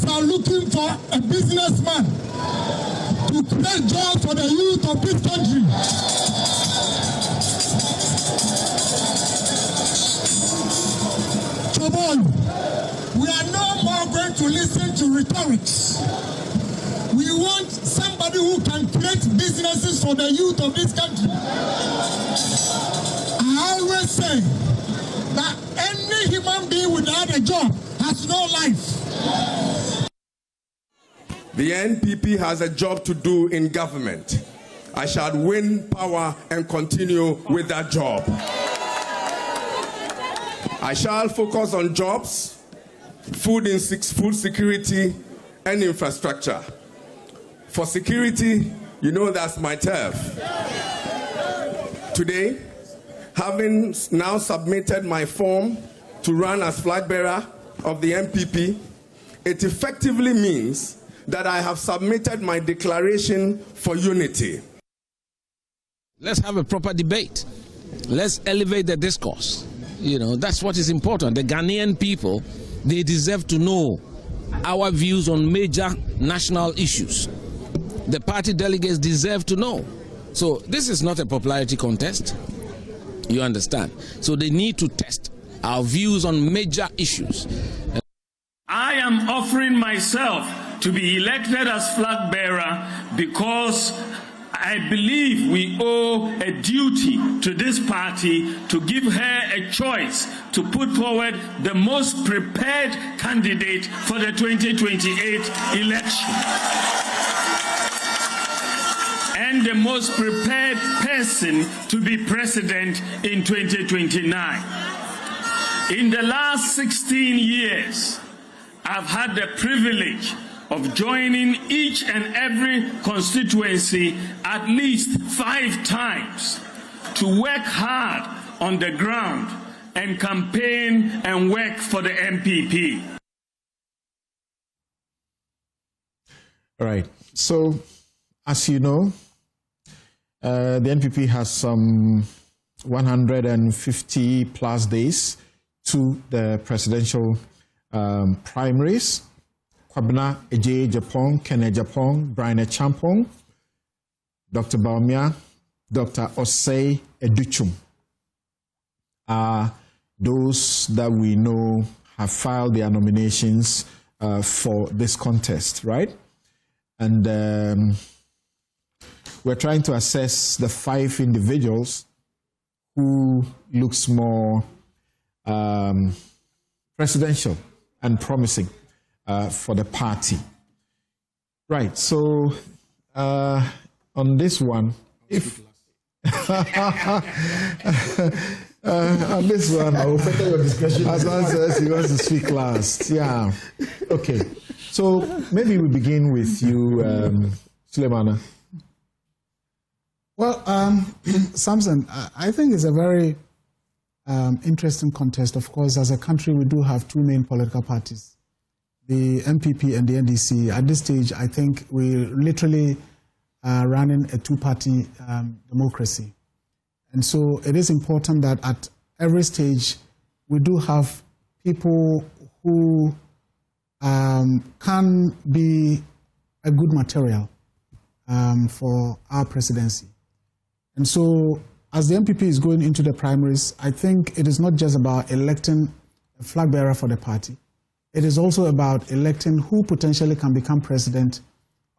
are looking for a businessman to create jobs for the youth of this country. We are no more going to listen to rhetorics. We want somebody who can create businesses for the youth of this country. I always say that any human being without a job has no life. The NPP has a job to do in government. I shall win power and continue with that job. I shall focus on jobs, food security, and infrastructure. For security, you know that's my turf. Today, having now submitted my form to run as flag bearer of the NPP, it effectively means that I have submitted my declaration for unity. Let's have a proper debate. Let's elevate the discourse. You know, that's what is important. The Ghanaian people, they deserve to know our views on major national issues. The party delegates deserve to know. So this is not a popularity contest. You understand? So they need to test our views on major issues. I am offering myself to be elected as flag bearer because I believe we owe a duty to this party to give her a choice to put forward the most prepared candidate for the 2028 election and the most prepared person to be president in 2029. In the last 16 years, I've had the privilege of joining each and every constituency at least 5 times to work hard on the ground and campaign and work for the NPP. All right. So, as you know, the NPP has some 150 plus days to the presidential primaries. Kwabena Agyepong, Agyapong, Bryan Acheampong, Dr. Bawumia, Dr. Yaw Adutwum are those that we know have filed their nominations for this contest, right? And we're trying to assess the 5 individuals who looks more presidential and promising for the party. Right, so on this one, if on this one, I will better your discussion. Hassan says he wants to speak last. Yeah. Okay. So maybe we begin with you, Suleimana. Well, Samson, I think it's a very interesting contest. Of course, as a country, we do have 2 main political parties, the NPP and the NDC. At this stage, I think we're literally running a 2-party democracy. And so it is important that at every stage, we do have people who can be a good material for our presidency. And so as the NPP is going into the primaries, I think it is not just about electing a flag bearer for the party. It is also about electing who potentially can become president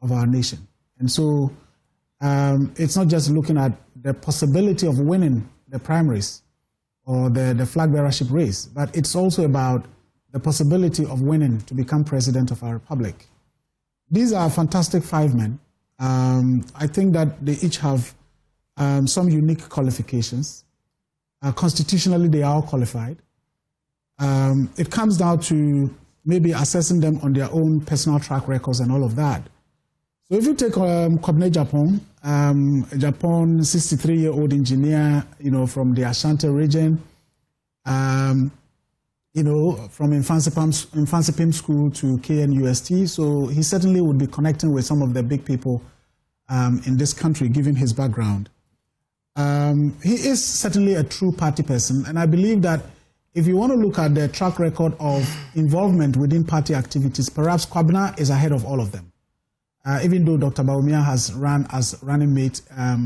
of our nation. And so it's not just looking at the possibility of winning the primaries or the flag bearership race, but it's also about the possibility of winning to become president of our republic. These are fantastic 5 men. I think that they each have some unique qualifications. Constitutionally, they are all qualified. It comes down to maybe assessing them on their own personal track records and all of that. So if you take Kwabena Agyepong, Agyapong, 63-year-old engineer, from the Ashanti region, from Infansipim School to KNUST, so he certainly would be connecting with some of the big people in this country, given his background. He is certainly a true party person, and I believe that if you want to look at the track record of involvement within party activities, perhaps Kwabena is ahead of all of them. Even though Dr. Bawumia has run as running mate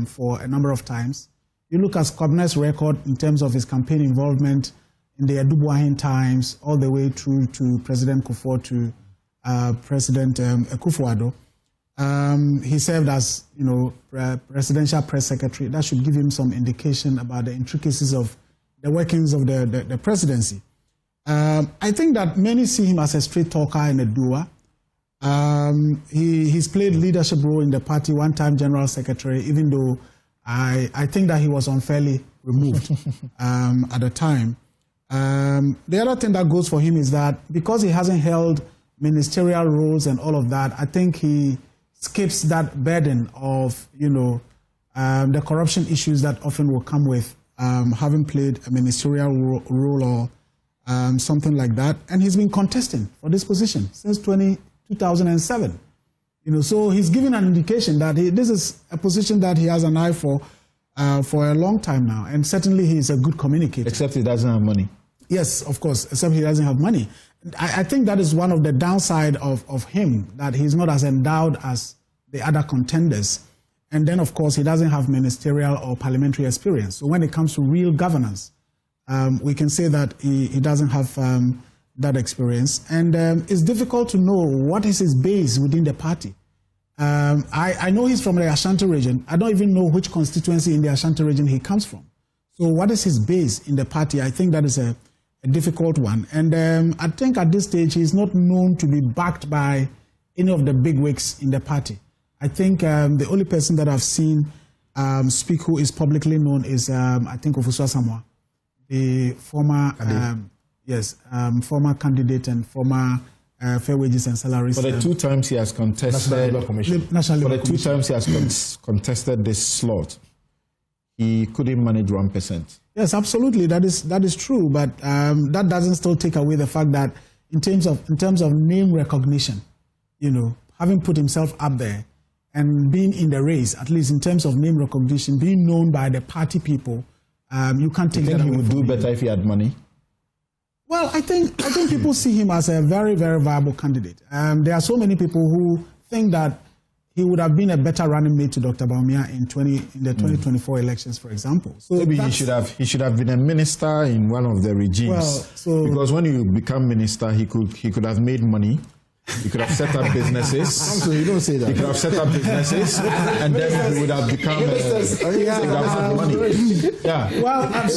for a number of times, you look at Kwabena's record in terms of his campaign involvement in the Adubuahin times, all the way through to President Kufuor, to President Akufo-Addo. He served as, presidential press secretary. That should give him some indication about the intricacies of the workings of the presidency. I think that many see him as a straight talker and a doer. He's played leadership role in the party, one-time general secretary, even though I think that he was unfairly removed at the time. The other thing that goes for him is that because he hasn't held ministerial roles and all of that, I think he skips that burden of, the corruption issues that often will come with having played a ministerial role or something like that. And he's been contesting for this position since 2007. So he's given an indication that this is a position that he has an eye for a long time now. And certainly he's a good communicator. Except he doesn't have money. Yes, of course, except he doesn't have money. I think that is one of the downside of him, that he's not as endowed as the other contenders. And then, of course, he doesn't have ministerial or parliamentary experience. So when it comes to real governance, we can say that he doesn't have that experience. And it's difficult to know what is his base within the party. I know he's from the Ashanti region. I don't even know which constituency in the Ashanti region he comes from. So what is his base in the party? I think that is a difficult one. And I think at this stage, he's not known to be backed by any of the big wigs in the party. I think the only person that I've seen speak who is publicly known is, I think, Ofosu Asamoah, the former, former candidate and former Fair Wages and Salaries. For the 2 times he has contested, contested this slot, he couldn't manage 1%. Yes, absolutely. That is true. But that doesn't still take away the fact that in terms of name recognition, having put himself up there and being in the race, at least in terms of name recognition, being known by the party people, you can't take that away. You think he would do better if he had money? Well, I think people see him as a very, very viable candidate. There are so many people who think that he would have been a better running mate to Dr. Bawumia in the 2024 elections, for example. So maybe he should have been a minister in one of the regimes. Because when you become minister, he could have made money. He could have set up businesses. So you don't say that. He could have set up businesses, and then he would have become. He would have had money. Yeah. Well,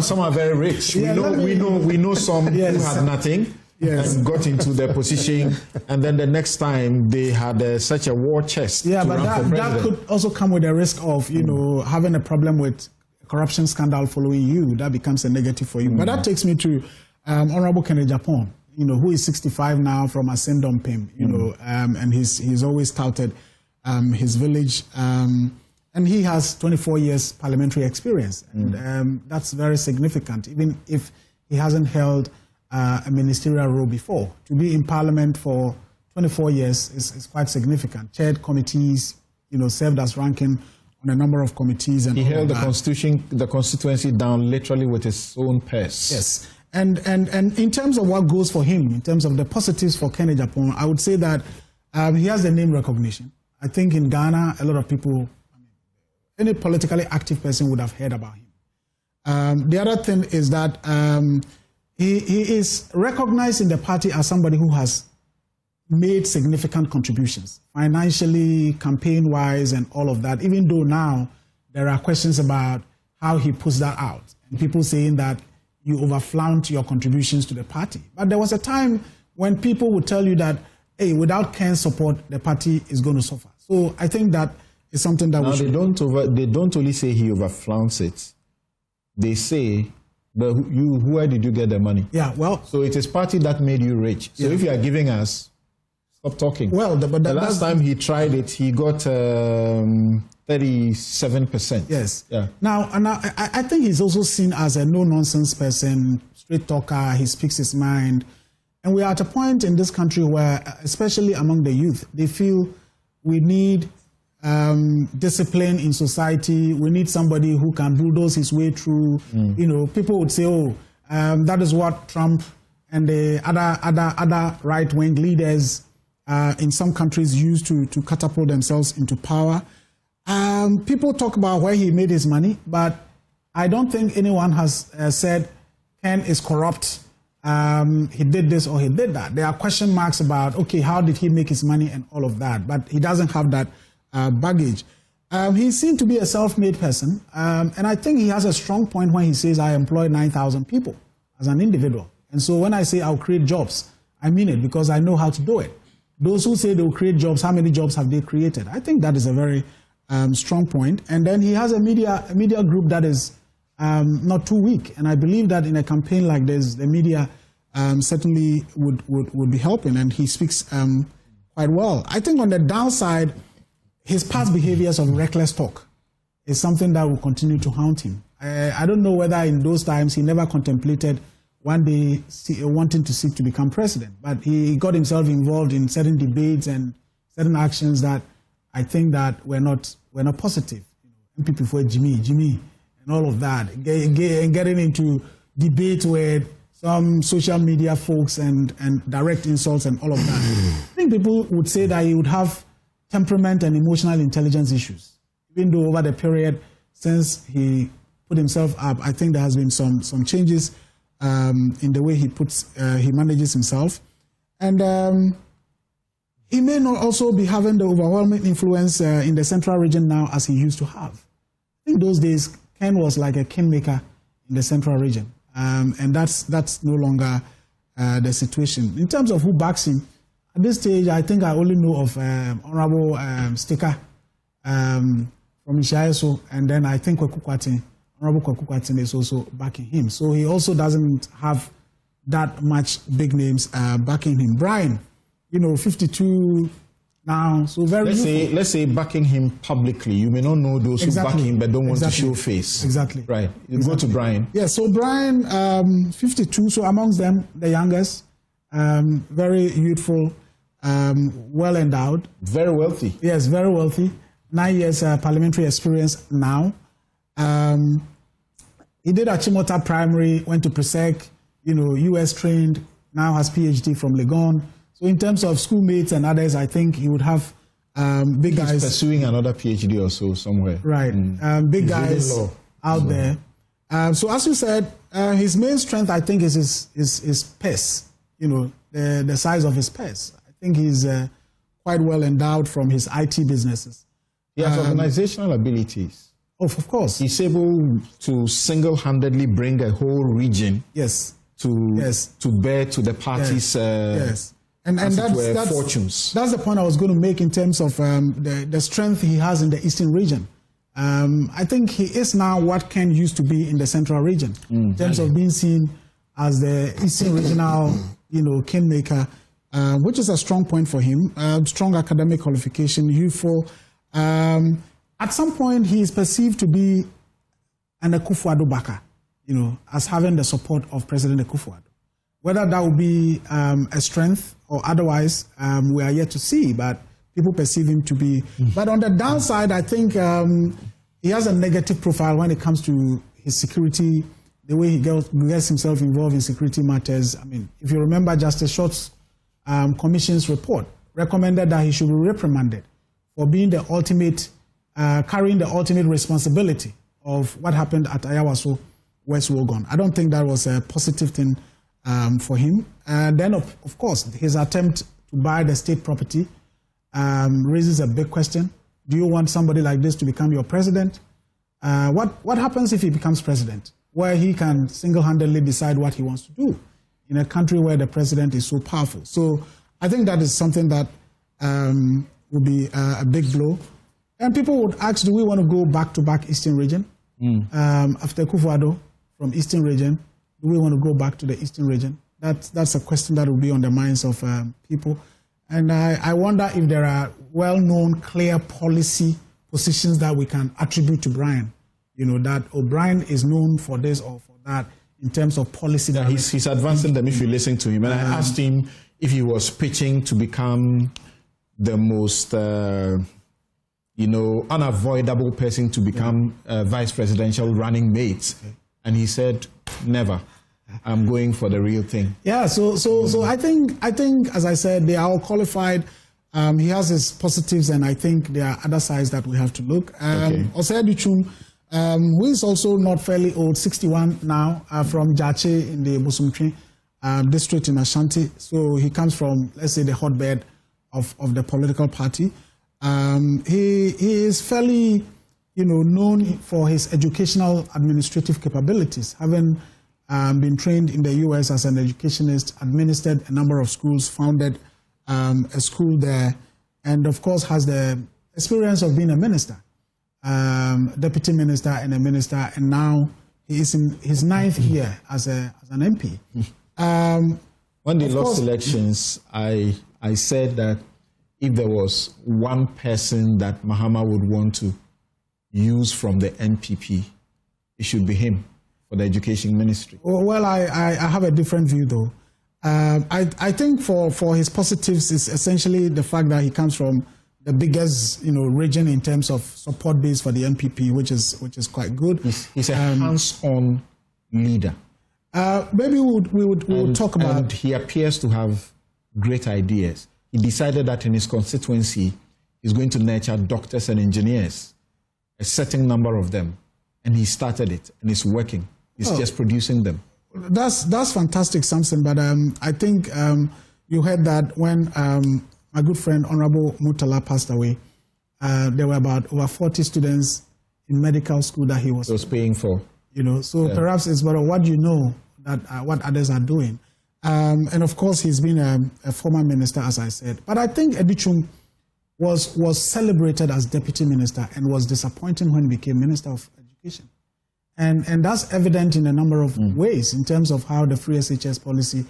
some are very rich. We know some who had nothing. Yes. And got into their position, and then the next time they had such a war chest. Yeah, but that could also come with a risk of having a problem with a corruption scandal following you. That becomes a negative for you. But that takes me to Honorable Kwabena Agyepong, who is 65 now from Ascendon Pim, and he's always touted his village, and he has 24 years parliamentary experience, and that's very significant, even if he hasn't held a ministerial role before. To be in parliament for 24 years is quite significant. Chaired committees, served as ranking on a number of committees. And he held the constituency down literally with his own purse. Yes. And in terms of what goes for him, in terms of the positives for Kwabena Agyepong, I would say that he has the name recognition. I think in Ghana, a lot of people, any politically active person would have heard about him. The other thing is that he is recognized in the party as somebody who has made significant contributions, financially, campaign-wise, and all of that, even though now there are questions about how he puts that out, and people saying that you overflaunt your contributions to the party. But there was a time when people would tell you that, hey, without Ken's support, the party is going to suffer. So I think that is something that they don't only say he overflaunts it. They say, but where did you get the money? Yeah, well. So it is party that made you rich. So if you are giving us, stop talking. Well, the last time he tried it, he got 37%. Yes. Yeah. Now, I think he's also seen as a no-nonsense person, straight talker. He speaks his mind. And we are at a point in this country where, especially among the youth, they feel we need discipline in society. We need somebody who can bulldoze his way through. You know, people would say, oh, that is what Trump and the other right-wing leaders in some countries use to catapult themselves into power. People talk about where he made his money, but I don't think anyone has said Ken is corrupt. He did this or he did that. There are question marks about, okay, how did he make his money and all of that, but he doesn't have that baggage. He seemed to be a self-made person, and I think he has a strong point when he says, I employ 9,000 people as an individual. And so when I say I'll create jobs, I mean it because I know how to do it. Those who say they'll create jobs, how many jobs have they created? I think that is a very strong point. And then he has a media group that is not too weak. And I believe that in a campaign like this, the media certainly would be helping, and he speaks quite well. I think on the downside, his past behaviors of reckless talk is something that will continue to haunt him. I don't know whether in those times he never contemplated one day wanting to seek to become president, but he got himself involved in certain debates and certain actions that I think that were not positive. NPP for Jimmy, and all of that, getting into debate with some social media folks and direct insults and all of that. I think people would say that he would have temperament and emotional intelligence issues, even though over the period since he put himself up, I think there has been some changes in the way he manages himself. And he may not also be having the overwhelming influence in the central region now as he used to have. I think those days, Ken was like a kingmaker in the central region. And that's no longer the situation. In terms of who backs him, at this stage, I think I only know of Honorable Sticker from Ishaeso, and then I think Honorable Kwaku is also backing him. So he also doesn't have that much big names backing him. Bryan, 52 now, so very let's say backing him publicly. You may not know those who back him but don't want to show face. Exactly. Right. You go to Bryan. Yeah, so Bryan, 52, so amongst them, the youngest, very youthful, well endowed. Very wealthy. Yes, very wealthy. 9 years parliamentary experience now. He did Achimota Primary, went to Presec, US trained, now has PhD from Legon. So in terms of schoolmates and others, I think he would have big guys. He's pursuing another PhD or so somewhere. Right, big guys out there. So as you said, his main strength, I think, is his purse, the size of his purse. I think he's quite well endowed from his IT businesses. He has organizational abilities. Oh, of course. He's able to single-handedly bring a whole region to bear to the party's And that's fortunes. That's the point I was going to make in terms of the strength he has in the eastern region. I think he is now what Ken used to be in the central region, in terms of being seen as the eastern regional, kingmaker, which is a strong point for him. Strong academic qualification, youthful. At some point, he is perceived to be an Akufo-Addo backer, as having the support of President Akufo-Addo. Whether that will be a strength or otherwise, we are yet to see, but people perceive him to be. But on the downside, I think he has a negative profile when it comes to his security, the way he gets himself involved in security matters. I mean, if you remember, Justice Short's commission's report recommended that he should be reprimanded for being the ultimate, carrying the ultimate responsibility of what happened at Ayawaso, West Wogon. I don't think that was a positive thing for him. And then, of course, his attempt to buy the state property raises a big question. Do you want somebody like this to become your president? What happens if he becomes president, where he can single-handedly decide what he wants to do in a country where the president is so powerful? So I think that is something that would be a big blow. And people would ask, do we want to go back-to-back Eastern region? After Akufo-Addo from Eastern region, do we want to go back to the Eastern region? That's a question that will be on the minds of people. And I wonder if there are well-known, clear policy positions that we can attribute to Bryan. That Bryan is known for this or for that in terms of policy. Yeah, he's advancing them if you listen to him. And I asked him if he was pitching to become the most unavoidable person to become vice presidential running mates. Okay. And he said, never. I'm going for the real thing. Yeah, so I think, as I said, they are all qualified. He has his positives, and I think there are other sides that we have to look. Yaw Adutwum, who is also not fairly old, 61 now, from Jache in the Bosumtwi district in Ashanti. So he comes from, let's say, the hotbed of the political party. He is fairly, known for his educational administrative capabilities, having been trained in the U.S. as an educationist, administered a number of schools, founded a school there, and of course has the experience of being a minister, deputy minister and a minister, and now he is in his 9th year as an MP. When they lost elections, I said that if there was one person that Mahama would want to use from the NPP, it should be him for the education ministry. Well, I have a different view, though. I think for his positives is essentially the fact that he comes from the biggest region in terms of support base for the NPP, which is quite good. He's a hands-on leader. Maybe we would talk about. And he appears to have great ideas. He decided that in his constituency, he's going to nurture doctors and engineers, a certain number of them, and he started it, and it's working. He's just producing them. That's fantastic, Samson. But I think you heard that when my good friend Honorable Murtala passed away, there were about over 40 students in medical school that he was paying for. Perhaps it's better what you know that what others are doing. And of course, he's been a former minister, as I said. But I think Adutwum was celebrated as deputy minister and was disappointing when he became minister of education. And that's evident in a number of ways in terms of how the free SHS policy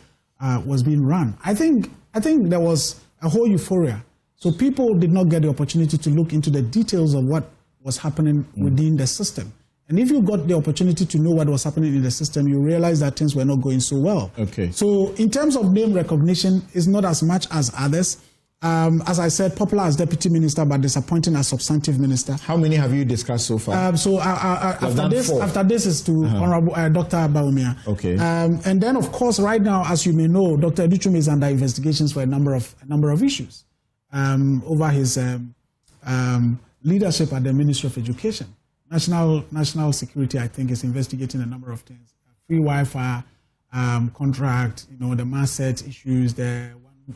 was being run. I think there was a whole euphoria. So people did not get the opportunity to look into the details of what was happening within the system. And if you got the opportunity to know what was happening in the system, you realize that things were not going so well. Okay. So in terms of name recognition, it's not as much as others. As I said, popular as deputy minister, but disappointing as substantive minister. How many have you discussed so far? After this is to Honorable Dr. Bawumia. Okay. And then, of course, right now, as you may know, Dr. Adutwum is under investigations for a number of issues over his leadership at the Ministry of Education. National Security, I think, is investigating a number of things: free Wi-Fi contract, the mass set issues, the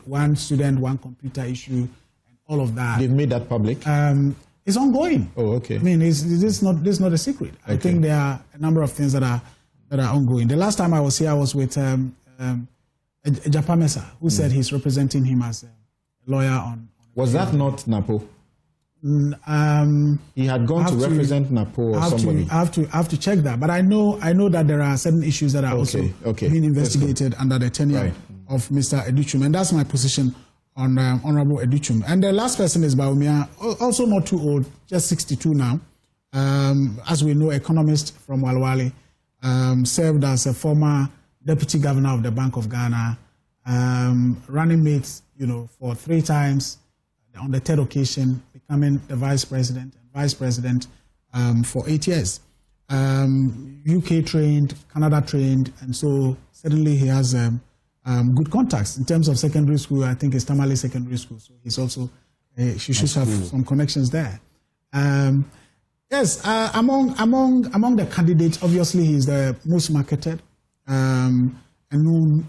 one student, one computer issue, and all of that. They've made that public? It's ongoing. Oh, okay. I mean, this is not a secret. Okay. I think there are a number of things that are ongoing. The last time I was here, I was with Agyapong, who said he's representing him as a lawyer on was that not Napo? He had gone to represent Napo or somebody. I have to check that, but I know that there are certain issues that are also being investigated under the tenure of Mr. Adutwum, and that's my position on Honorable Adutwum. And the last person is Bawumia, also not too old, just 62 now. As we know, economist from Walwale, served as a former deputy governor of the Bank of Ghana, running mates, for 3 times. On the 3rd occasion, becoming the vice president for 8 years. UK trained, Canada trained, and so certainly he has good contacts. In terms of secondary school, I think it's Tamale Secondary School, so he's also, she should have some connections there. Yes, among the candidates, obviously he's the most marketed and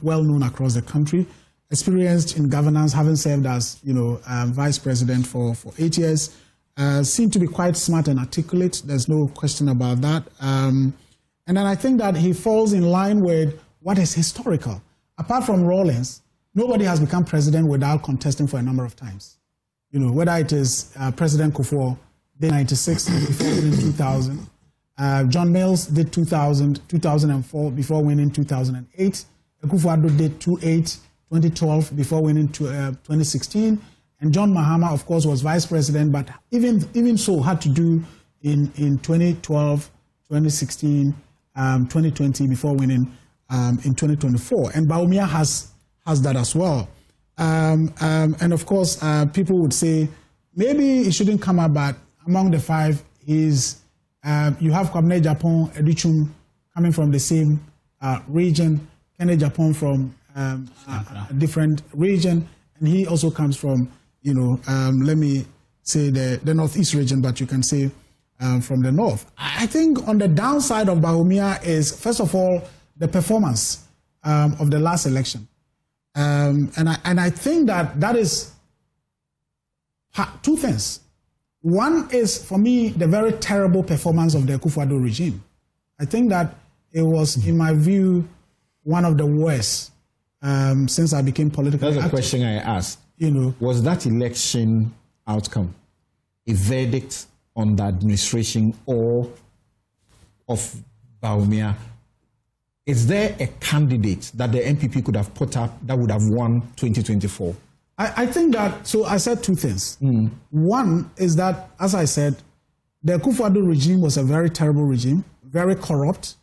well known across the country. Experienced in governance, having served as vice president for 8 years, seemed to be quite smart and articulate. There's no question about that. And then I think that he falls in line with what is historical. Apart from Rawlings, nobody has become president without contesting for a number of times. Whether it is President Kufuor did 96 before winning 2000, John Mills did 2000, 2004 before winning 2008, Akufo-Addo did 2012 before winning 2016, and John Mahama, of course, was vice president, but even so had to do in 2012, 2016, 2020 before winning in 2024. And Bawumia has that as well. And of course, people would say maybe it shouldn't come up, but among the five is you have Kwabena Agyepong, Adutwum coming from the same region, Ken Agyapong from a different region, and he also comes from, let me say the northeast region, but you can say from the north. I think on the downside of Bawumia is, first of all, the performance of the last election. And I think that is two things. One is, for me, the very terrible performance of the Akufo-Addo regime. I think that it was, in my view, one of the worst since I became politically active. That's a question I asked. Was that election outcome a verdict on the administration or of Bawumia? Is there a candidate that the NPP could have put up that would have won 2024? I think that, so I said two things. One is that, as I said, the Akufo-Addo regime was a very terrible regime, very corrupt.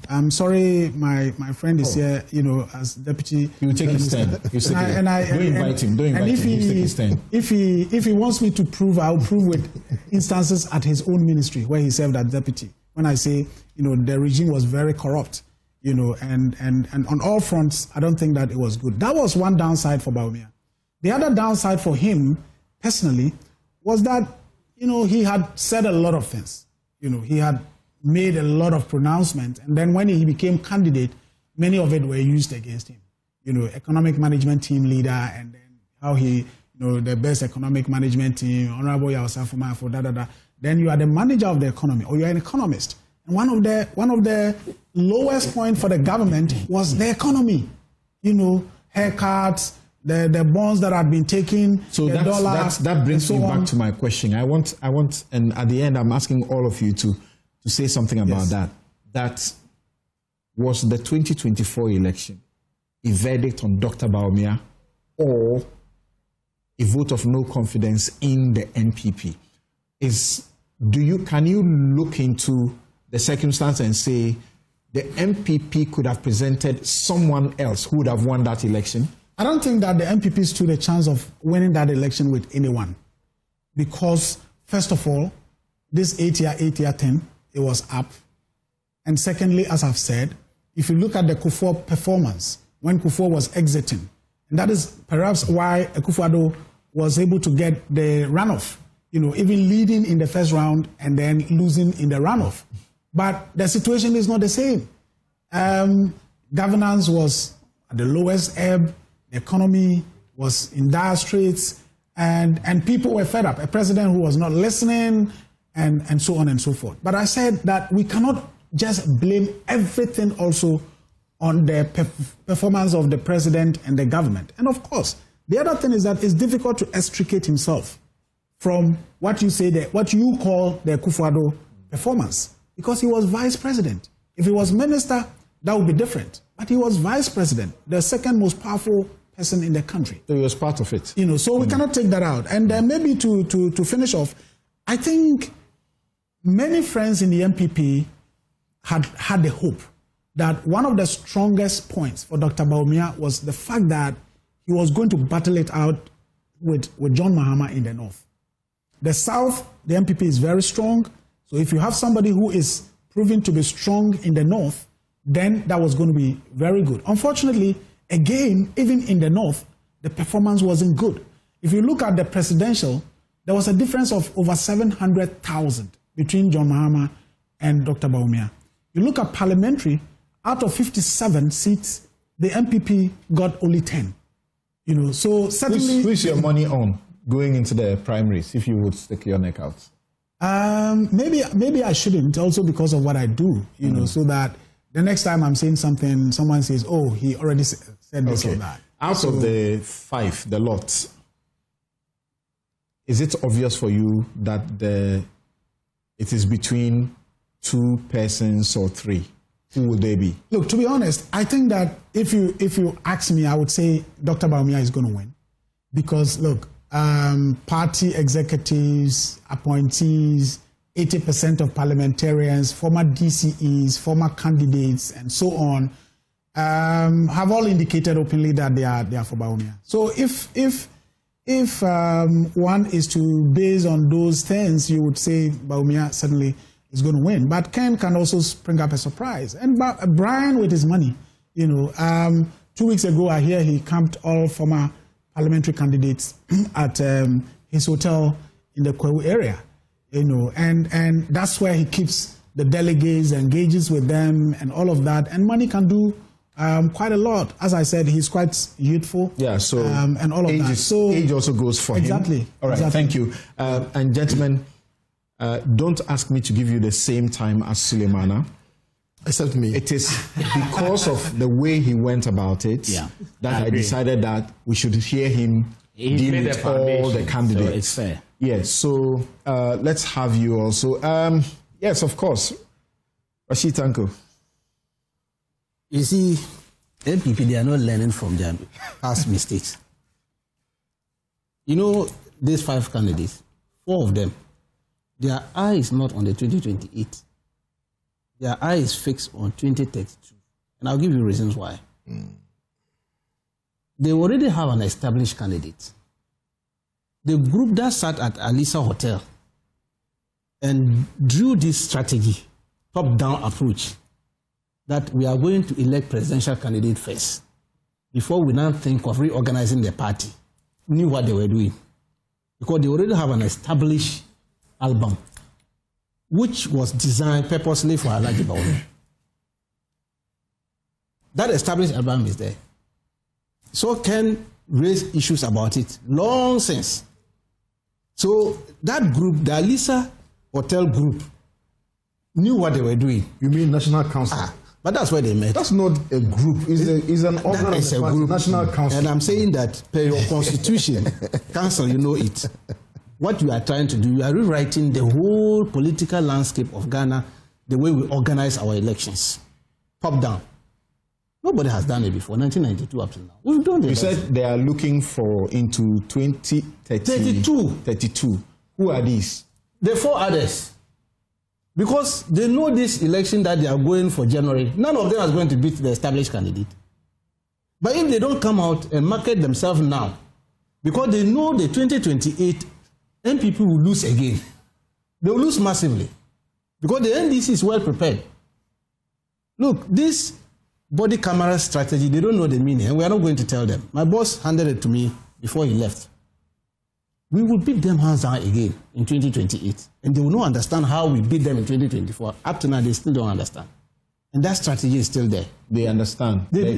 I'm sorry, my friend is here, as deputy. He will take his stand. Don't invite him. Don't invite him. He'll take his stand. If he wants me to prove, I'll prove with instances at his own ministry where he served as deputy. When I say, the regime was very corrupt, and on all fronts, I don't think that it was good. That was one downside for Bawumia. The other downside for him, personally, was that, he had said a lot of things. He had made a lot of pronouncements, and then when he became candidate, many of it were used against him. Economic management team leader, and then how he, the best economic management team, Honorable Yaw Adutwum, Then you are the manager of the economy, or you are an economist. And one of the lowest points for the government was the economy. Haircuts, the bonds that have been taken, so that brings me back to my question. I want, and at the end, I'm asking all of you to say something about that. That was the 2024 election a verdict on Dr. Bawumia or a vote of no confidence in the NPP? Can you look into the circumstance and say the NPP could have presented someone else who would have won that election? I don't think that the NPP stood a chance of winning that election with anyone, because first of all, this 8-year thing, it was up. And secondly, as I've said, if you look at the Kufuor performance, when Kufuor was exiting, and that is perhaps why Akufo-Addo was able to get the runoff, even leading in the first round and then losing in the runoff. But the situation is not the same. Governance was at the lowest ebb, the economy was in dire straits, and people were fed up. A president who was not listening, and so on and so forth. But I said that we cannot just blame everything also on the performance of the president and the government. And of course, the other thing is that it's difficult to extricate himself from what you call the Akufo-Addo performance, because he was vice president. If he was minister, that would be different. But he was vice president, the second most powerful person in the country. So he was part of it. So we cannot take that out. And maybe to finish off, I think many friends in the NPP had the hope that one of the strongest points for Dr. Bawumia was the fact that he was going to battle it out with John Mahama in the north. The south, the NPP is very strong. So if you have somebody who is proven to be strong in the north, then that was going to be very good. Unfortunately, again, even in the north, the performance wasn't good. If you look at the presidential, there was a difference of over 700,000 between John Mahama and Dr. Bawumia. You look at parliamentary, out of 57 seats, the NPP got only 10. So certainly... Who's your money on going into the primaries, if you would stick your neck out? Maybe I shouldn't, also because of what I do, so that the next time I'm saying something, someone says, oh, he already said this or that. Out of the 5, the lot, is it obvious for you that it is between 2 persons or 3? Who would they be? Look, to be honest, I think that if you ask me, I would say Dr. Bawumia is going to win. Because, look, party executives, appointees, 80% of parliamentarians, former DCEs, former candidates, and so on, have all indicated openly that they are for Bawumia. So if if one is to base on those things, you would say Bawumia certainly is going to win. But Ken can also spring up a surprise. And Bryan with his money, 2 weeks ago I hear he camped all former parliamentary candidates at his hotel in the Kwewu area, and that's where he keeps the delegates, engages with them and all of that. And money can do quite a lot. As I said, he's quite youthful. Yeah, so and all of that. So age also goes for exactly, him. All right, exactly. Thank you. And gentlemen, don't ask me to give you the same time as Sulemana. Except me. It is because of the way he went about it that I decided that we should hear him deal with all the candidates. So it's fair. Yes, so let's have you also. Yes, of course. Rashid Tanko. You see, NPP, they are not learning from their past mistakes. These 5 candidates, 4 of them, their eye is not on the 2028. Their eye is fixed on 2032. And I'll give you reasons why. They already have an established candidate. The group that sat at Alisa Hotel and drew this strategy, top-down approach, that we are going to elect presidential candidate first before we now think of reorganizing the party, knew what they were doing. Because they already have an established album, which was designed purposely for Alhaji Bawumia. That established album is there. So Ken raised issues about it long since. So that group, the Alisa Hotel group, knew what they were doing. You mean National Council? But that's where they met. That's not a group. It's an organ of the party, National Council. And I'm saying that per your constitution, council, you know it. What you are trying to do, you are rewriting the whole political landscape of Ghana, the way we organize our elections, top down. Nobody has done it before, 1992 up to now. We've done it. You said they are looking for into 2032. Who are these? The 4 others. Because they know this election that they are going for January, none of them is going to beat the established candidate. But if they don't come out and market themselves now, because they know the 2028 NPP will lose again. They will lose massively. Because the NDC is well prepared. Look, this body camera strategy, they don't know the meaning, and we are not going to tell them. My boss handed it to me before he left. We will beat them hands down again in 2028. And they will not understand how we beat them in 2024. Up to now, they still don't understand. And that strategy is still there. They understand. The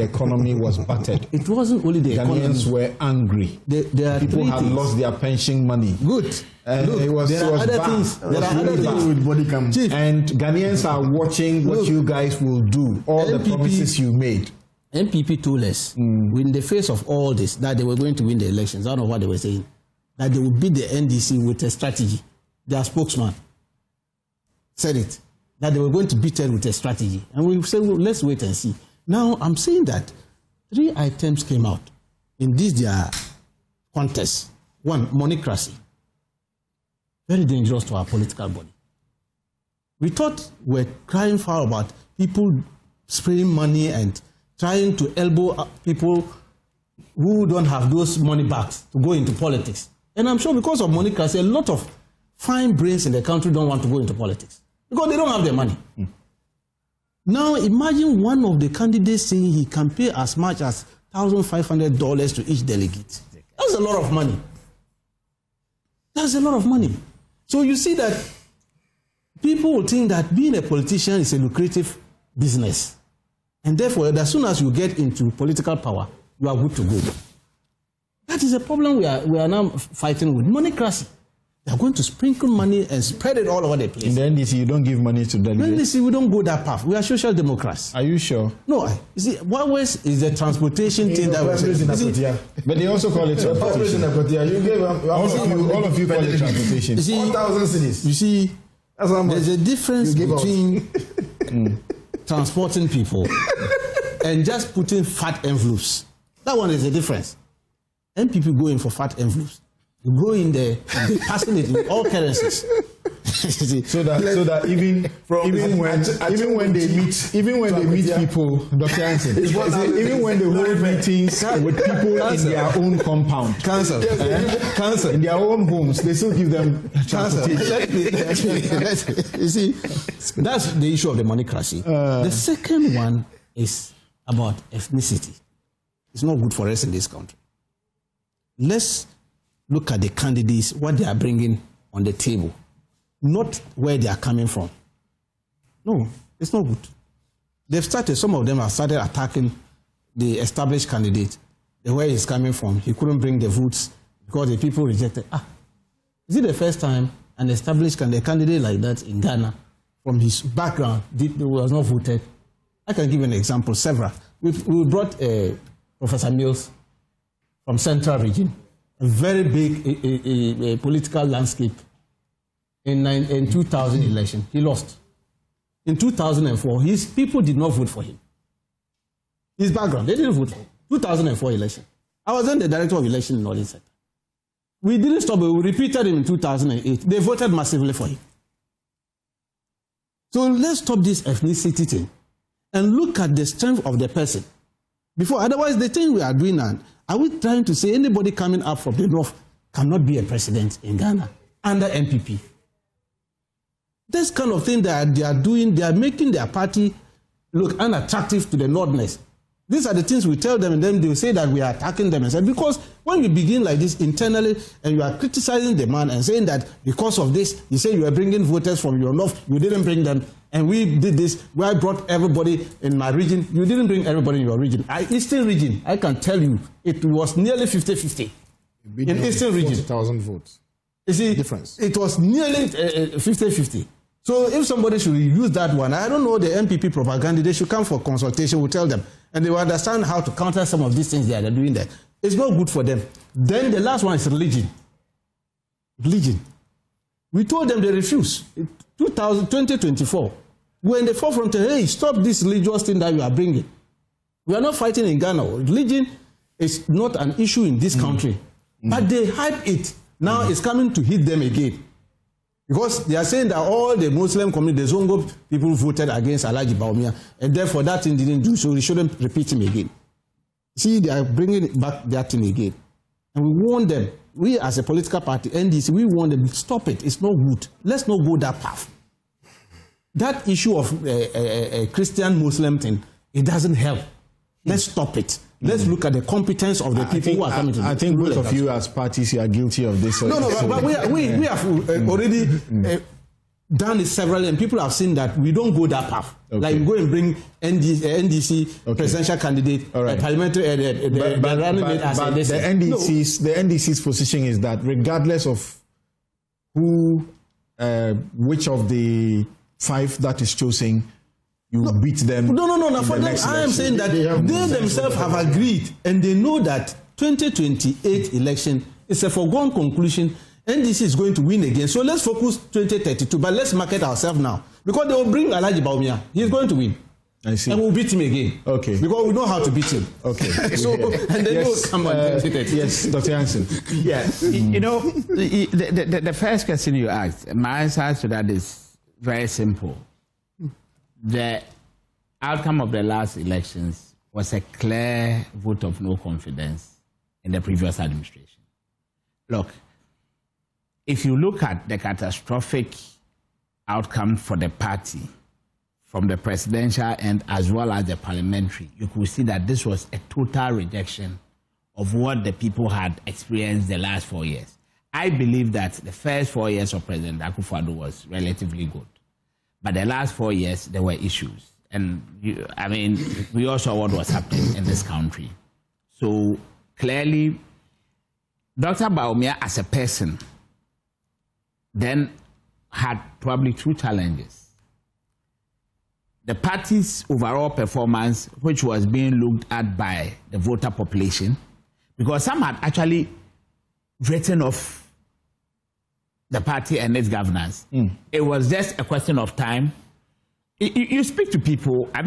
economy was battered. It wasn't only the economy. Ghanaians were angry. People had lost their pension money. Good. Look, there are other things. There are other things with body cam. And Ghanaians are watching what you guys will do. All the promises you made. NPP told us, in the face of all this, that they were going to win the elections. I don't know what they were saying. That they would beat the NDC with a strategy. Their spokesman said it. That they were going to beat it with a strategy. And we said, well, let's wait and see. Now, I'm saying that 3 items came out in this their contest. 1, monocracy. Very dangerous to our political body. We thought we were crying foul about people spraying money and trying to elbow people who don't have those money bags to go into politics. And I'm sure because of monocracy, a lot of fine brains in the country don't want to go into politics because they don't have their money. Now imagine one of the candidates saying he can pay as much as $1,500 to each delegate. That's a lot of money. That's a lot of money. So you see that people will think that being a politician is a lucrative business. And therefore, as soon as you get into political power, you are good to go. That is a problem we are now fighting with. Monocracy. They are going to sprinkle money and spread it all over the place. In the NDC, you don't give money to delegates. In the NDC, we don't go that path. We are social democrats. Are you sure? No. You see, what was is the transportation thing that was... But they also call it transportation. You gave all of you call it transportation. 1,000 cities. You see, there's a difference between transporting people and just putting fat envelopes. That one is the difference. NPP go in for fat envelopes. You go in there and passing it in all currencies. so that even when they meet people, Dr. Hansen, even when they hold meetings with people in their own compound, in their own homes, they still give them transportation. You see, that's the issue of the monocracy. The second one is about ethnicity. It's not good for us in this country. Let's look at the candidates, what they are bringing on the table, not where they are coming from. No, it's not good. They've started, some of them have started attacking the established candidate, where he's coming from. He couldn't bring the votes because the people rejected. Is it the first time an established candidate like that in Ghana, from his background, was not voted? I can give you an example, several. We brought Professor Mills from Central Region, a very big political landscape. In 2000 election, he lost. In 2004, his people did not vote for him. His background, they didn't vote for him. 2004 election. I was then the director of election in Northern Sector. We didn't stop, but we repeated him in 2008. They voted massively for him. So let's stop this ethnicity thing and look at the strength of the person. Before, otherwise, the thing we are doing now, are we trying to say anybody coming up from the north cannot be a president in Ghana under NPP? This kind of thing that they are doing, they are making their party look unattractive to the northerners. These are the things we tell them, and then they will say that we are attacking them. And say, because when you begin like this internally and you are criticizing the man and saying that because of this, you say you are bringing voters from your north, you didn't bring them, and we did this, where I brought everybody in my region, you didn't bring everybody in your region. Eastern region, I can tell you, it was nearly 50-50 in Eastern region. 40,000 votes. You see, difference. It was nearly 50-50. So if somebody should use that one, I don't know, the NPP propaganda, they should come for consultation, we'll tell them. And they will understand how to counter some of these things they are doing there. It's not good for them. Then the last one is religion. Religion. We told them they refuse. 2024, we're in the forefront, hey, stop this religious thing that you are bringing. We are not fighting in Ghana. Religion is not an issue in this country. But they hype it. Now it's coming to hit them again. Because they are saying that all the Muslim community, the Zongo people voted against Alhaji Bawumia, and therefore that thing didn't do, so we shouldn't repeat him again. See, they are bringing back that thing again. And we warn them, we as a political party, NDC, we warn them, stop it, it's not good. Let's not go that path. That issue of a Christian-Muslim thing, it doesn't help. Let's stop it. Let's look at the competence of the people who are coming to the I think both of you as parties, you are guilty of this. No, but we have already done it several, and people have seen that we don't go that path. Okay. Like we go and bring NDC presidential candidate, parliamentary, the NDC's position is that regardless of who, which of the 5 that is chosen, you beat them. No. For them, I am saying that they themselves have agreed, and they know that 2028 election is a foregone conclusion. NDC is going to win again. So let's focus 2032, but let's market ourselves now. Because they will bring Alhaji Bawumia. He's going to win. I see. And we'll beat him again. Okay. Because we know how to beat him. Okay. So, and then we'll come and beat it. Yes, Dr. Hansen. Yeah. You know, the first question you asked, my answer to that is very simple. The outcome of the last elections was a clear vote of no confidence in the previous administration. Look, if you look at the catastrophic outcome for the party from the presidential and as well as the parliamentary, you could see that this was a total rejection of what the people had experienced the last 4 years. I believe that the first 4 years of President Akufo-Addo was relatively good. But the last 4 years, there were issues. And, we all saw what was happening in this country. So, clearly, Dr. Bawumia as a person then had probably 2 challenges. The party's overall performance, which was being looked at by the voter population, because some had actually written off the party and its governance. It was just a question of time. You speak to people. I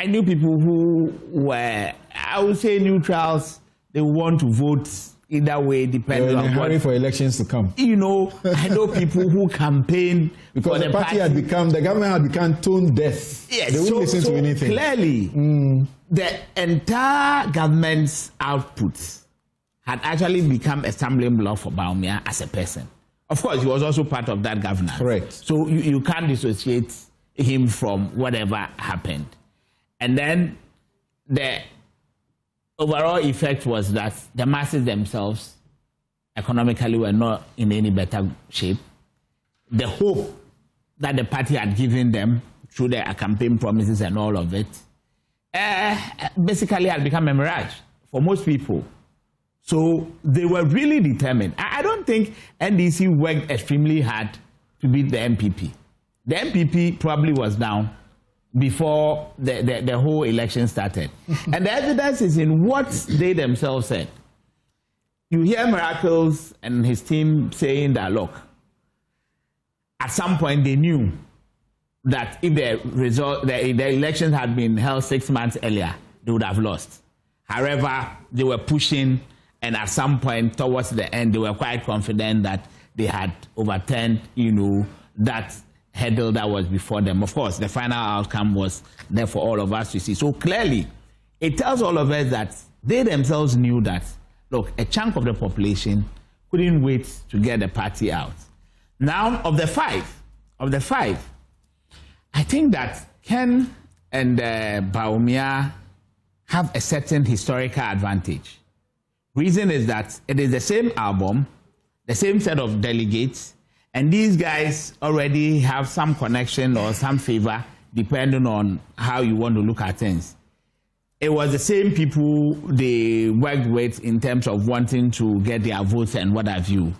knew people who were, I would say, neutrals. They want to vote either way, depending on hurry for elections to come. You know, I know people who campaign because the party had become, the government had become tone deaf. Yes, they wouldn't listen to anything. Clearly, the entire government's output had actually become a stumbling block for Bawumia as a person. Of course, he was also part of that governance. Correct. So you can't dissociate him from whatever happened. And then the overall effect was that the masses themselves economically were not in any better shape. The hope that the party had given them through their campaign promises and all of it basically had become a mirage for most people. So they were really determined. I don't think NDC worked extremely hard to beat the NPP. The NPP probably was down before the whole election started. And the evidence is in what they themselves said. You hear Miracles and his team saying that, look, at some point they knew that if the elections had been held 6 months earlier, they would have lost. However, they were pushing, and at some point towards the end, they were quite confident that they had overturned, that hurdle that was before them. Of course, the final outcome was there for all of us to see. So clearly, it tells all of us that they themselves knew that, look, a chunk of the population couldn't wait to get the party out. Now, of the five, I think that Ken and Bawumia have a certain historical advantage. Reason is that it is the same album, the same set of delegates, and these guys already have some connection or some favor, depending on how you want to look at things. It was the same people they worked with in terms of wanting to get their votes and what have you.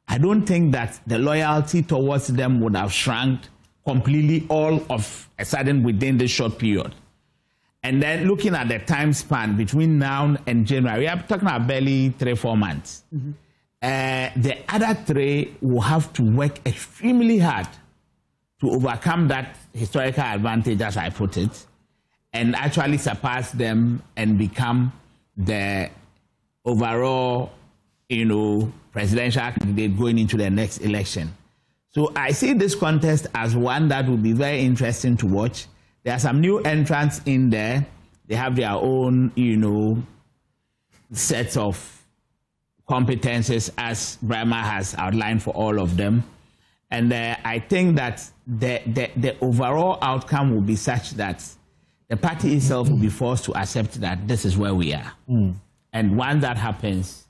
I don't think that the loyalty towards them would have shrunk completely all of a sudden within this short period. And then looking at the time span between now and January, we are talking about barely 3-4 months. The other three will have to work extremely hard to overcome that historical advantage, as I put it, and actually surpass them and become the overall, presidential candidate going into the next election. So I see this contest as one that will be very interesting to watch. There are some new entrants in there. They have their own, sets of competences, as Brahma has outlined for all of them. And I think that the overall outcome will be such that the party itself will be forced to accept that this is where we are. And once that happens,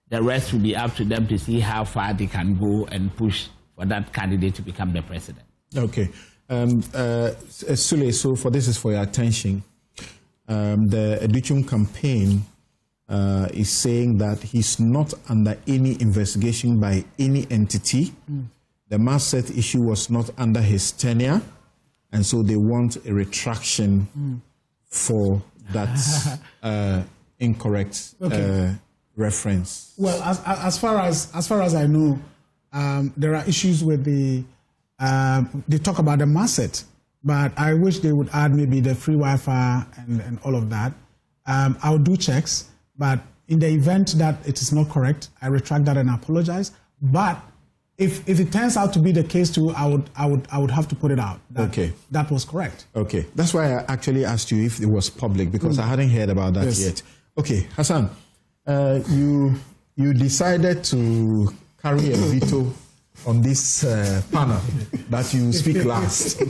the rest will be up to them to see how far they can go and push for that candidate to become the president. Okay. Sule, so this is for your attention. The Adutwum campaign is saying that he's not under any investigation by any entity. The Masset issue was not under his tenure, and so they want a retraction for that incorrect reference. Well, as far as I know, there are issues with they talk about the Masset, but I wish they would add maybe the free Wi-Fi and all of that. I'll do checks, but in the event that it is not correct, I retract that and apologize. But if it turns out to be the case too, I would have to put it out. That was correct. Okay, that's why I actually asked you if it was public, because I hadn't heard about that yet. Okay, Hassan, you decided to carry a veto on this panel that you speak last.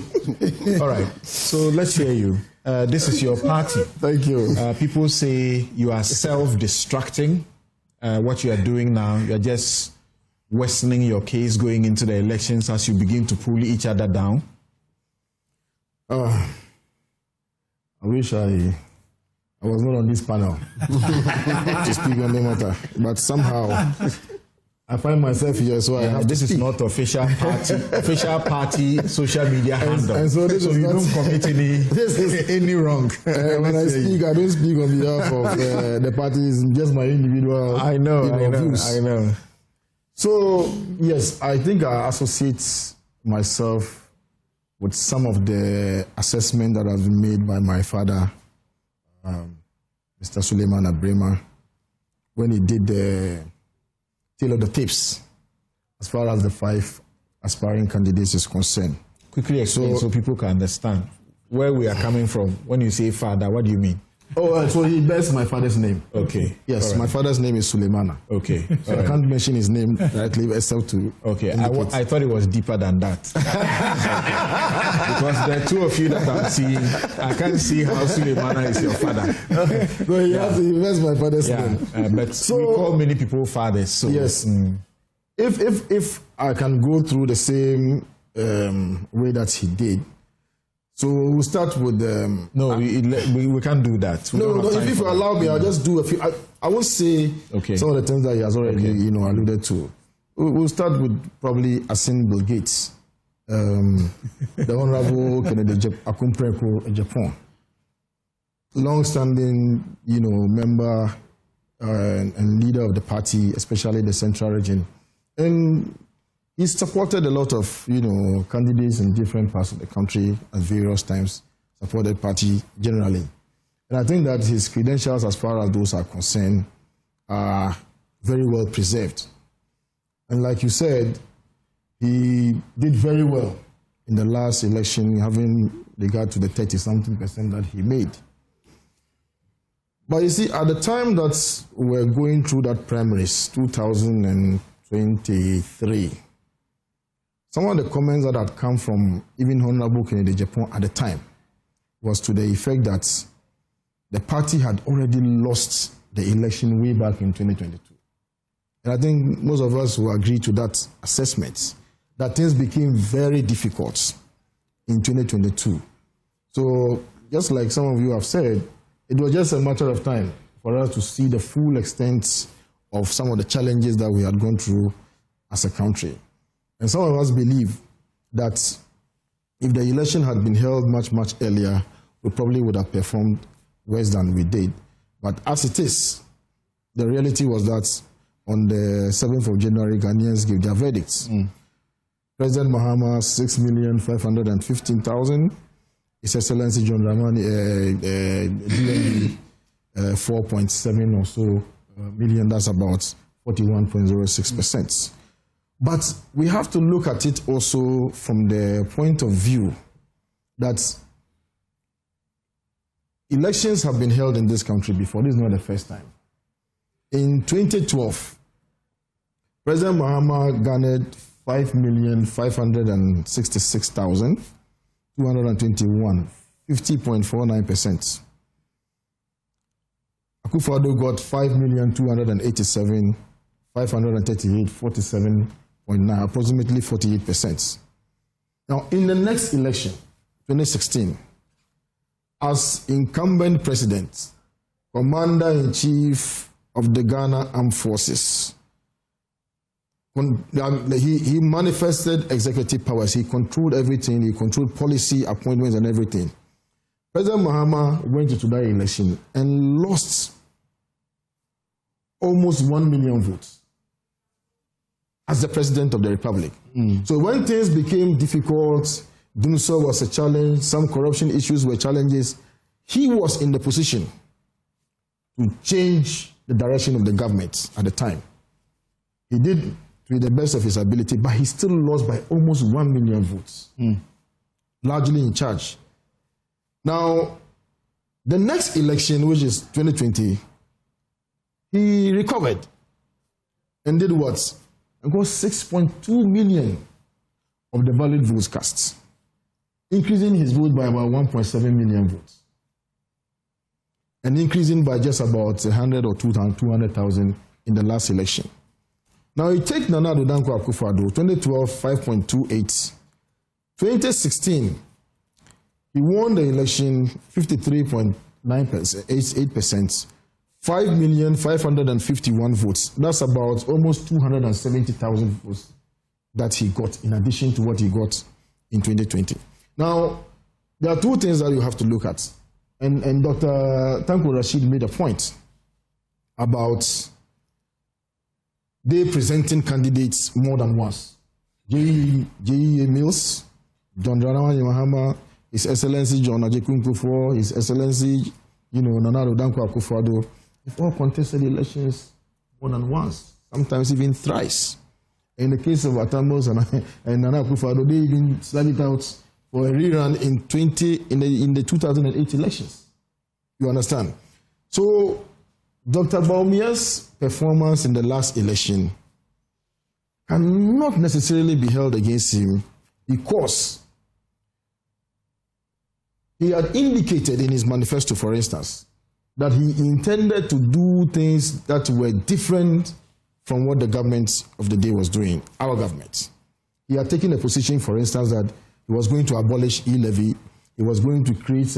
All right, so let's hear you. This is your party. Thank you. People say you are self-destructing. What you are doing now, you are just worsening your case going into the elections as you begin to pull each other down. I wish I was not on this panel to speak on the matter, but somehow I find myself here, so I have this to is not official party social media handle. And so you don't commit any wrong. When I speak, I don't speak on behalf of the party. It's just my individual views. I know. So yes, I think I associate myself with some of the assessment that has been made by my father, Mr. Suleiman Abrema, when he did the tailor the tapes as far as the 5 aspiring candidates is concerned. Quickly explain so people can understand where we are coming from. When you say father, what do you mean? Oh, so he bears my father's name. Okay. Yes, my father's name is Suleimana. Okay. So I can't mention his name directly except to. Okay. I thought it was deeper than that. Because there are 2 of you that I'm seeing. I can't see how Suleimana is your father. So he bears my father's name. But so, we call many people fathers. So yes. If I can go through the same way that he did. So we'll start with no, we can't do that. No, if you allow me, I'll just do a few. I won't say some of the things that he has already, alluded to. We'll start with probably Asin Bill Gates, the Honorable Kwabena Agyepong, long-standing, member and leader of the party, especially the Central Region, and he's supported a lot of, candidates in different parts of the country at various times, supported party generally. And I think that his credentials, as far as those are concerned, are very well preserved. And like you said, he did very well in the last election, having regard to the 30-something% that he made. But you see, at the time that we're going through that primaries, 2023, some of the comments that had come from even Honorable Kwabena Agyepong at the time was to the effect that the party had already lost the election way back in 2022. And I think most of us will agree to that assessment, that things became very difficult in 2022. So just like some of you have said, it was just a matter of time for us to see the full extent of some of the challenges that we had gone through as a country. And some of us believe that if the election had been held much, much earlier, we probably would have performed worse than we did. But as it is, the reality was that on the 7th of January, Ghanaians gave their verdicts. President Mahama, 6,515,000. His Excellency John Dramani, 4.7 or so million. That's about 41.06%. But we have to look at it also from the point of view that elections have been held in this country before. This is not the first time. In 2012, President Mahama garnered 5,566,221, 50.49%. Akufo-Addo got 5,287,538, 47.9, approximately 48%. Now, in the next election, 2016, as incumbent president, Commander-in-Chief of the Ghana Armed Forces, he manifested executive powers. He controlled everything. He controlled policy, appointments, and everything. President Mahama went into that election and lost almost 1 million votes as the president of the republic. So when things became difficult, doing so was a challenge, some corruption issues were challenges, he was in the position to change the direction of the government at the time. He did to the best of his ability, but he still lost by almost 1 million votes, largely in charge. Now, the next election, which is 2020, he recovered and did what? And got 6.2 million of the valid votes cast, increasing his vote by about 1.7 million votes, and increasing by just about 100 or 200,000 in the last election. Now, you take Nana Addo Dankwa Akufo-Addo, 2012, 5.28. 2016, he won the election 53.8%, 5,551 votes. That's about almost 270,000 votes that he got in addition to what he got in 2020. Now, there are two things that you have to look at. And Dr. Tanko Rashid made a point about they presenting candidates more than once. J.E.A. Mills, John Dramani Mahama, His Excellency John Ajekun Kufuor, His Excellency, Nana Addo Dankwa Akufo-Addo, they've all contested elections more than once. sometimes even thrice. In the case of Atamos and Nana Akufo-Addo, they even started out for a rerun in the 2008 elections. You understand? So, Dr. Bawumia's performance in the last election cannot necessarily be held against him because he had indicated in his manifesto, for instance, that he intended to do things that were different from what the government of the day was doing, our government. He had taken a position, for instance, that he was going to abolish e-levy, he was going to create,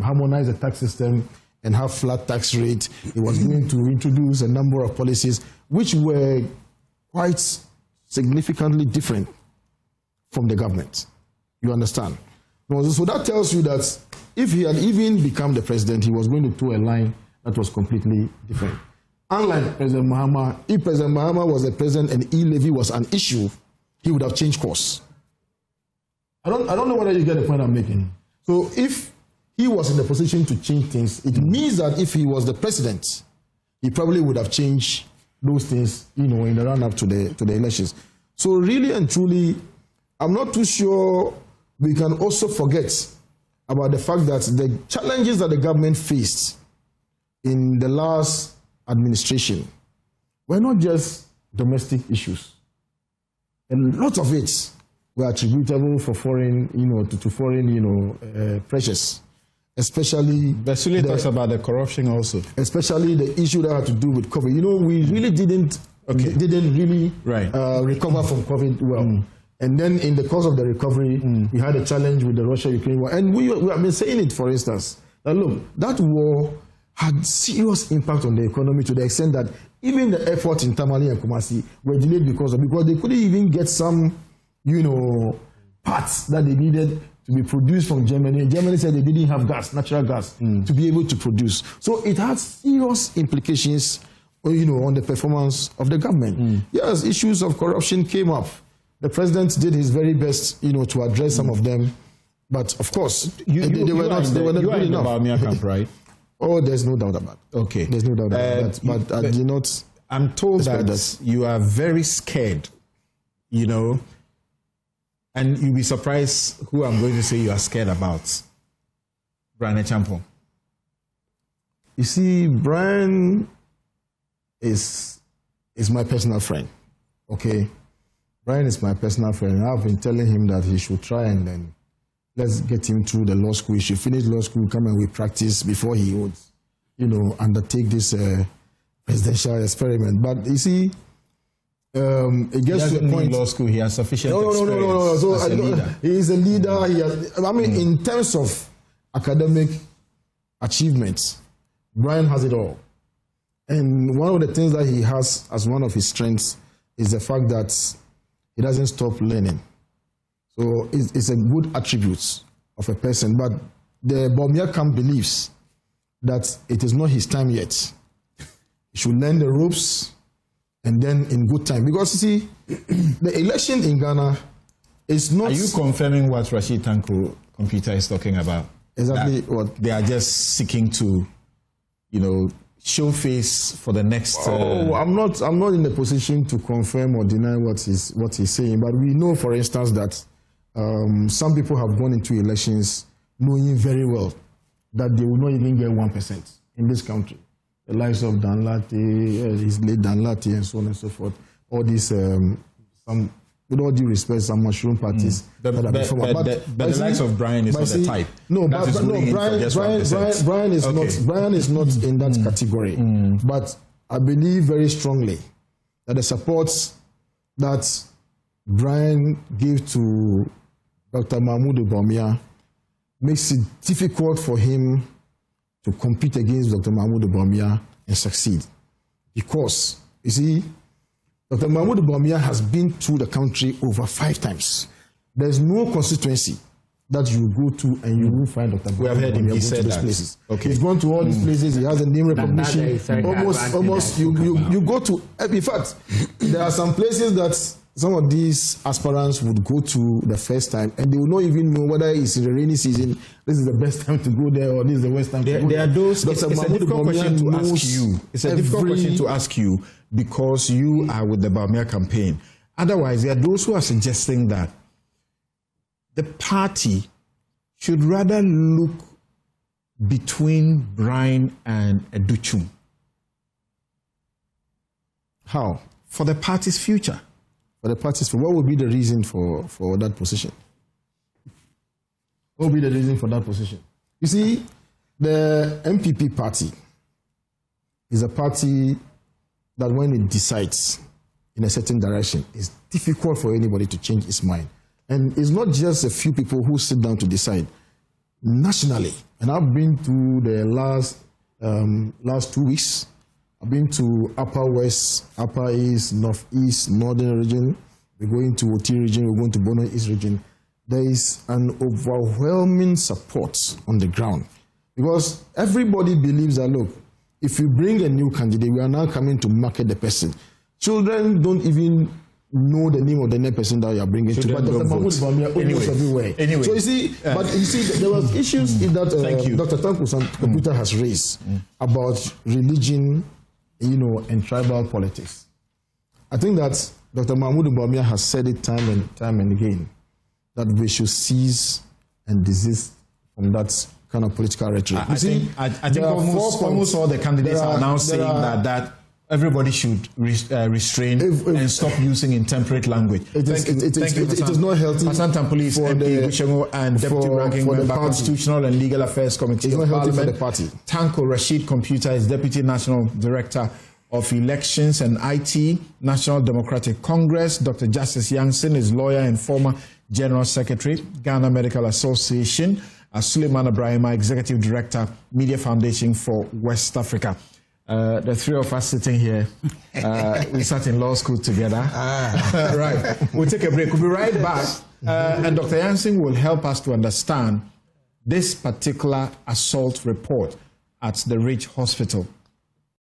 harmonize the tax system and have flat tax rate. He was going to introduce a number of policies which were quite significantly different from the government. You understand? So that tells you that if he had even become the president, he was going to toe a line that was completely different. Unlike President Mahama, if President Mahama was the president and e-levy was an issue, he would have changed course. I don't know whether you get the point I'm making. So if he was in the position to change things, it means that if he was the president, he probably would have changed those things, in the run-up to the elections. So really and truly, I'm not too sure we can also forget about the fact that the challenges that the government faced in the last administration were not just domestic issues. A lot of it were attributable for foreign, to foreign, pressures. Especially, Basuli talks about the corruption also. Especially the issue that had to do with COVID. We really didn't really recover from COVID well. And then in the course of the recovery, we had a challenge with the Russia-Ukraine war. And we have been saying it, for instance, that look, that war had serious impact on the economy to the extent that even the efforts in Tamale and Kumasi were delayed because they couldn't even get some, parts that they needed to be produced from Germany. Germany said they didn't have gas, natural gas, to be able to produce. So it had serious implications, on the performance of the government. Yes, issues of corruption came up. The president did his very best, to address some of them. But of course, they were not good enough. Bawumia camp, right? Oh, there's no doubt about it. Okay. There's no doubt about that. But I do not. I'm told that you are very scared, and you'll be surprised who I'm going to say you are scared about. Bryan Acheampong. You see, Bryan is my personal friend. Okay? Bryan is my personal friend. I've been telling him that he should try and then let's get him through the law school. He should finish law school, come and we practice before he would, undertake this presidential experiment. But you see, it gets to a point. Law school, he has sufficient experience. No. So as a leader. He is a leader. He has, in terms of academic achievements, Bryan has it all. And one of the things that he has as one of his strengths is the fact that he doesn't stop learning. So it's a good attribute of a person. But the Bawumia camp believes that it is not his time yet. He should learn the ropes and then in good time. Because you see, the election in Ghana is not... Are you confirming what Tanko Computer is talking about? Exactly what they are just seeking to, show face for the next... I'm not in a position to confirm or deny what he's saying, but we know, for instance, that some people have gone into elections knowing very well that they will not even get 1% in this country. The likes of Dan Latte, his late Dan Latte, and so on and so forth. All these, with all due respect, some mushroom parties. But the likes of Bryan is not the type. No, Bryan is not in that category. But I believe very strongly that the support that Bryan gave to Dr. Mahamudu Bawumia makes it difficult for him to compete against Dr. Mahamudu Bawumia and succeed. Because, you see, Dr. Mahamudu Bawumia has been through the country over 5 times. There's no constituency that you go to and you will find Dr. Bawumia. We have heard him, he said those that. Places. Okay. He's gone to all these places, he has a name recognition. Almost, you go to, in fact, there are some places that some of these aspirants would go to the first time and they will not even know whether it's in the rainy season, this is the best time to go there, or this is the worst time to go there. There are those, it's a difficult question to ask you. It's a difficult question to ask you because you are with the Bawumia campaign. Otherwise, there are those who are suggesting that the party should rather look between Bryan and Adutwum. How? For the party's future. For the party's future. What would be the reason for that position? What would be the reason for that position? You see, the NPP party is a party that when it decides in a certain direction, it's difficult for anybody to change its mind. And it's not just a few people who sit down to decide. Nationally, and I've been to the last 2 weeks, I've been to Upper West, Upper East, Northeast, Northern region. We're going to Oti region, we're going to Bono East region. There is an overwhelming support on the ground because everybody believes that, look, if you bring a new candidate, we are now coming to market the person. Children don't even know the name of the next person that you are bringing to, but Dr. Mahamudu Bawumia almost everywhere. Anyway, so you see, but you see, there was issues in that Dr. Tanko Computer has raised about religion, and tribal politics. I think that Dr. Mahamudu Bawumia has said it time and again that we should cease and desist from that kind of political rhetoric. I think almost all the candidates are now saying that everybody should restrain and stop using intemperate language. It is not healthy. Hassan Tampoli is MP Wishengo and Deputy Ranking Member, Constitutional and Legal Affairs Committee of Parliament. For the party. Tanko Computer is Deputy National Director of Elections and IT, National Democratic Congress. Dr. Justice Yansin is lawyer and former General Secretary, Ghana Medical Association. Suleiman Ibrahima, Executive Director, Media Foundation for West Africa. The three of us sitting here, we sat in law school together. Right. We'll take a break. We'll be right back. And Dr. Yansin will help us to understand this particular assault report at the Ridge Hospital